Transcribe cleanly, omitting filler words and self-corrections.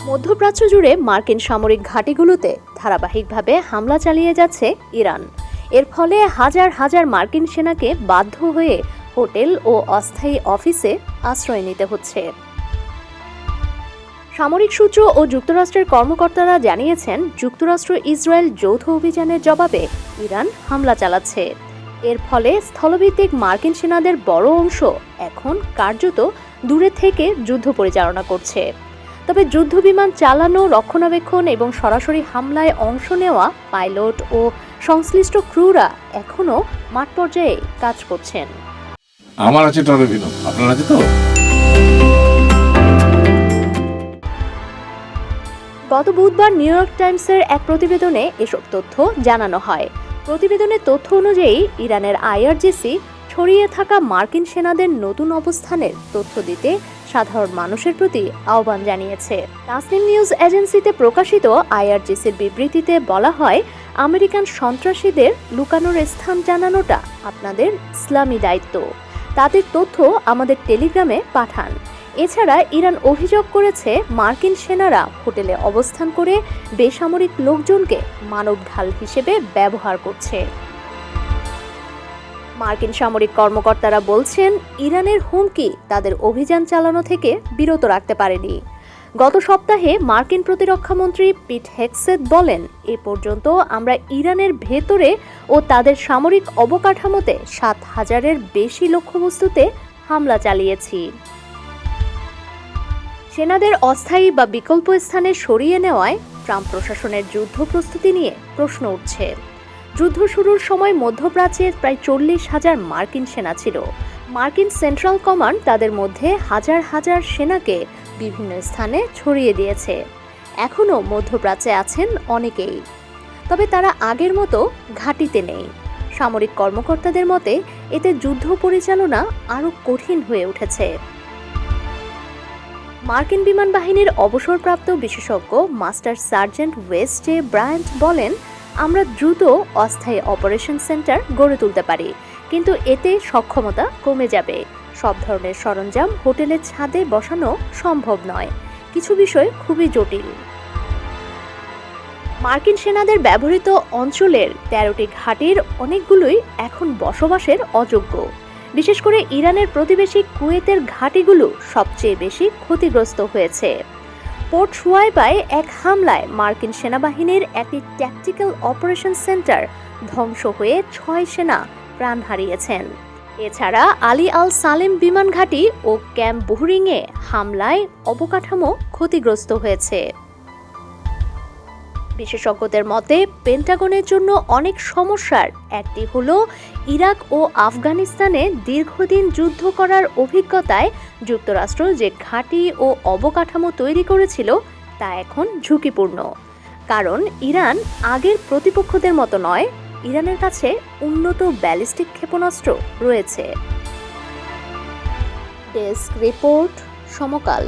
মধ্যপ্রাচ্য জুড়ে মার্কিন সামরিক ঘাঁটিগুলোতে ধারাবাহিকভাবে হামলা চালিয়ে যাচ্ছে ইরান। এর ফলে হাজার হাজার মার্কিন সেনাকে বাধ্য হয়ে হোটেল ও অস্থায়ী অফিসে আশ্রয় নিতে হচ্ছে। সামরিক সূত্র ও যুক্তরাষ্ট্রের কর্মকর্তারা জানিয়েছেন, যুক্তরাষ্ট্র ইসরায়েল যৌথ অভিযানের জবাবে ইরান হামলা চালাচ্ছে। এর ফলে স্থলভিত্তিক মার্কিন সেনাদের বড় অংশ এখন কার্যত দূরে থেকে যুদ্ধ পরিচালনা করছে। তবে যুদ্ধবিমান চালানো, রক্ষণাবেক্ষণ এবং সরাসরি হামলায় অংশ নেওয়া পাইলট ও সংশ্লিষ্ট ক্রুরা এখনও মাঠ পর্যায়ে কাজ করছেন। আমার আছে টরবিনো, আপনার আছে তো? গত বুধবার নিউ ইয়র্ক টাইমসের এক প্রতিবেদনে এসব তথ্য জানানো হয়। প্রতিবেদনের তথ্য অনুযায়ী ইরানের আইআরজিসি ছড়িয়ে থাকা মার্কিন সেনাদের নতুন অবস্থানের তথ্য দিতে সাধারণ মানুষের প্রতি আহ্বান জানিয়েছে। তাসনিম নিউজ এজেন্সিতে প্রকাশিত আইআরজিসির বিবৃতিতে বলা হয়, আমেরিকান সন্ত্রাসীদের লুকানোর স্থান জানানোটা আপনাদের ইসলামী দায়িত্ব। তাদের তথ্য আমাদের টেলিগ্রামে পাঠান। এছাড়া ইরান অভিযোগ করেছে, মার্কিন সেনারা হোটেলে অবস্থান করে বেসামরিক লোকজনকে মানব ঢাল হিসেবে ব্যবহার করছে। মার্কিন সামরিক কর্মকর্তারা বলছেন, ইরানের হুমকি তাদের অভিযান চালানো থেকে বিরত রাখতে পারেনি। গত সপ্তাহে মার্কিন প্রতিরক্ষামন্ত্রী পিট হেগসেথ বলেন, এ পর্যন্ত আমরা ইরানের ভেতরে ও তাদের সামরিক অবকাঠামোতে ৭,০০০-এর বেশি লক্ষ্যবস্তুতে হামলা চালিয়েছি। সেনাদের অস্থায়ী বা বিকল্প স্থানে সরিয়ে নেওয়ায় ট্রাম্প প্রশাসনের যুদ্ধ প্রস্তুতি নিয়ে প্রশ্ন উঠছে। যুদ্ধ শুরুর সময় মধ্যপ্রাচ্যে প্রায় ৪০,০০০ মার্কিন সেনা ছিল। মার্কিন সেন্ট্রাল কমান্ড তাদের মধ্যে হাজার হাজার সেনাকে বিভিন্ন স্থানে ছড়িয়ে দিয়েছে। এখনও মধ্যপ্রাচ্যে আছেন অনেকেই, তবে তারা আগের মতো ঘাঁটিতে নেই। সামরিক কর্মকর্তাদের মতে, এতে যুদ্ধ পরিচালনা আরও কঠিন হয়ে উঠেছে। মার্কিন বিমান বাহিনীর অবসরপ্রাপ্ত বিশেষজ্ঞ master sergeant West J Bryant বলেন, আমরা দ্রুত অস্থায়ী অপারেশন সেন্টার গড়ে তুলতে পারি, কিন্তু এতে সক্ষমতা কমে যাবে। সব ধরনের সরঞ্জাম হোটেলের ছাদে বসানো সম্ভব নয়। কিছু বিষয় খুবই জটিল। মার্কিন সেনাদের ব্যবহৃত অঞ্চলের ১৩টি ঘাঁটির অনেকগুলোই এখন বসবাসের অযোগ্য। বিশেষ করে ইরানের প্রতিবেশী কুয়েতের ঘাঁটিগুলো সবচেয়ে বেশি ক্ষতিগ্রস্ত হয়েছে। পোর্ট শুয়াইবায় এক হামলায় মার্কিন সেনাবাহিনীর একটি ট্যাকটিক্যাল অপারেশন সেন্টার ধ্বংস হয়ে ৬ সেনা প্রাণ হারিয়েছেন। এছাড়া আলী আল সালেম বিমান ঘাঁটি ও ক্যাম্প বুহরিংয়ে হামলায় অবকাঠামো ক্ষতিগ্রস্ত হয়েছে। বিশেষজ্ঞদের মতে, পেন্টাগনের জন্য অনেক সমস্যার একটি হল, ইরাক ও আফগানিস্তানে দীর্ঘদিন যুদ্ধ করার অভিজ্ঞতায় যুক্তরাষ্ট্র যে ঘাঁটি ও অবকাঠামো তৈরি করেছিল তা এখন ঝুঁকিপূর্ণ। কারণ ইরান আগের প্রতিপক্ষদের মতো নয়, ইরানের কাছে উন্নত ব্যালিস্টিক ক্ষেপণাস্ত্র রয়েছে। ডেস্ক রিপোর্ট, সমকাল।